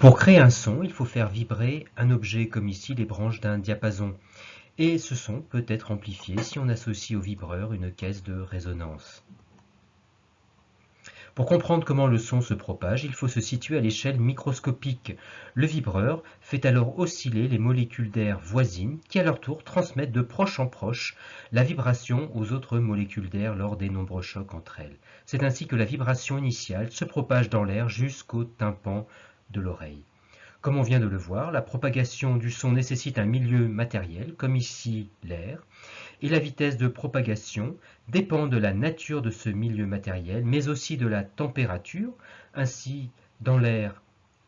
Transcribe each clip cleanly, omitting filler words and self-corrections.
Pour créer un son, il faut faire vibrer un objet comme ici les branches d'un diapason. Et ce son peut être amplifié si on associe au vibreur une caisse de résonance. Pour comprendre comment le son se propage, il faut se situer à l'échelle microscopique. Le vibreur fait alors osciller les molécules d'air voisines qui à leur tour transmettent de proche en proche la vibration aux autres molécules d'air lors des nombreux chocs entre elles. C'est ainsi que la vibration initiale se propage dans l'air jusqu'au tympan de l'oreille. Comme on vient de le voir, la propagation du son nécessite un milieu matériel, comme ici l'air, et la vitesse de propagation dépend de la nature de ce milieu matériel, mais aussi de la température. Ainsi, dans l'air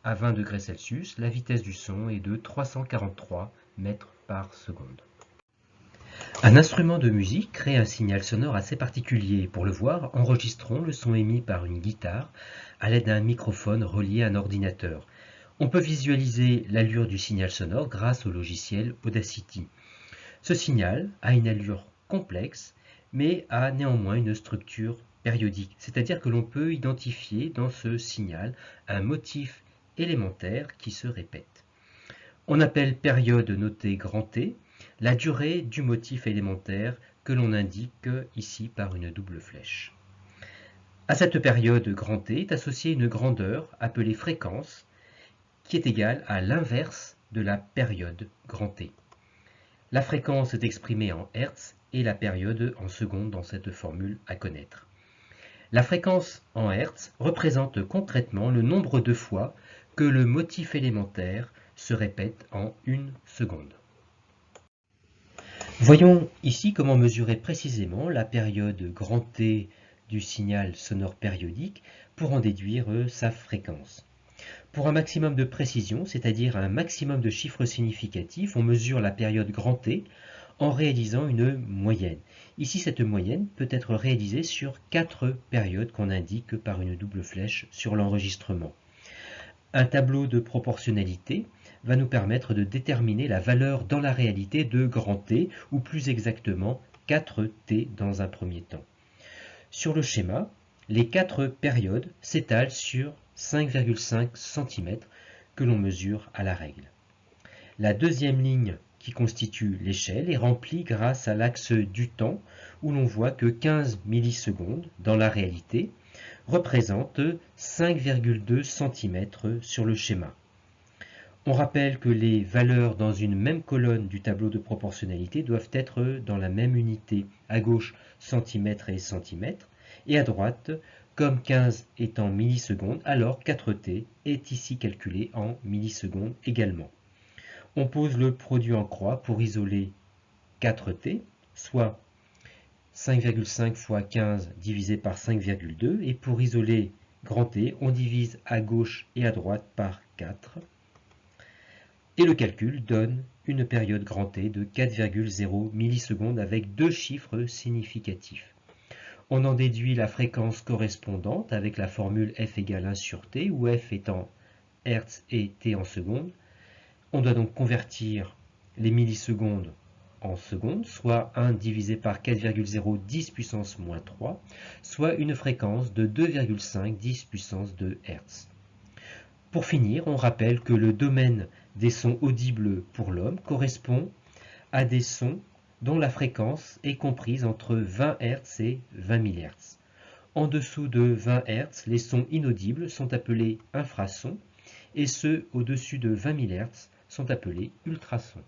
à 20 degrés Celsius, la vitesse du son est de 343 mètres par seconde. Un instrument de musique crée un signal sonore assez particulier. Pour le voir, enregistrons le son émis par une guitare à l'aide d'un microphone relié à un ordinateur. On peut visualiser l'allure du signal sonore grâce au logiciel Audacity. Ce signal a une allure complexe, mais a néanmoins une structure périodique, c'est-à-dire que l'on peut identifier dans ce signal un motif élémentaire qui se répète. On appelle période notée grand T la durée du motif élémentaire que l'on indique ici par une double flèche. À cette période grand T est associée une grandeur appelée fréquence qui est égale à l'inverse de la période grand T. La fréquence est exprimée en Hertz et la période en secondes dans cette formule à connaître. La fréquence en Hertz représente concrètement le nombre de fois que le motif élémentaire se répète en une seconde. Voyons ici comment mesurer précisément la période grand T du signal sonore périodique pour en déduire sa fréquence. Pour un maximum de précision, c'est-à-dire un maximum de chiffres significatifs, on mesure la période grand T en réalisant une moyenne. Ici, cette moyenne peut être réalisée sur 4 périodes qu'on indique par une double flèche sur l'enregistrement. Un tableau de proportionnalité va nous permettre de déterminer la valeur dans la réalité de grand T, ou plus exactement 4T dans un premier temps. Sur le schéma, les 4 périodes s'étalent sur 5,5 cm que l'on mesure à la règle. La deuxième ligne qui constitue l'échelle est remplie grâce à l'axe du temps où l'on voit que 15 millisecondes dans la réalité représentent 5,2 cm sur le schéma. On rappelle que les valeurs dans une même colonne du tableau de proportionnalité doivent être dans la même unité, à gauche centimètres et centimètres, et à droite, comme 15 est en millisecondes, alors 4T est ici calculé en millisecondes également. On pose le produit en croix pour isoler 4T, soit 5,5 fois 15 divisé par 5,2, et pour isoler grand T, on divise à gauche et à droite par 4. Et le calcul donne une période grand T de 4,0 millisecondes avec deux chiffres significatifs. On en déduit la fréquence correspondante avec la formule F égale 1 sur T, où F étant Hertz et T en secondes. On doit donc convertir les millisecondes en secondes, soit 1 divisé par 4,0 puissance moins 3, soit une fréquence de 2,5 puissance 2 Hz. Pour finir, on rappelle que le domaine des sons audibles pour l'homme correspond à des sons dont la fréquence est comprise entre 20 Hz et 20 000 Hz. En dessous de 20 Hz, les sons inaudibles sont appelés infrasons et ceux au-dessus de 20 000 Hz sont appelés ultrasons.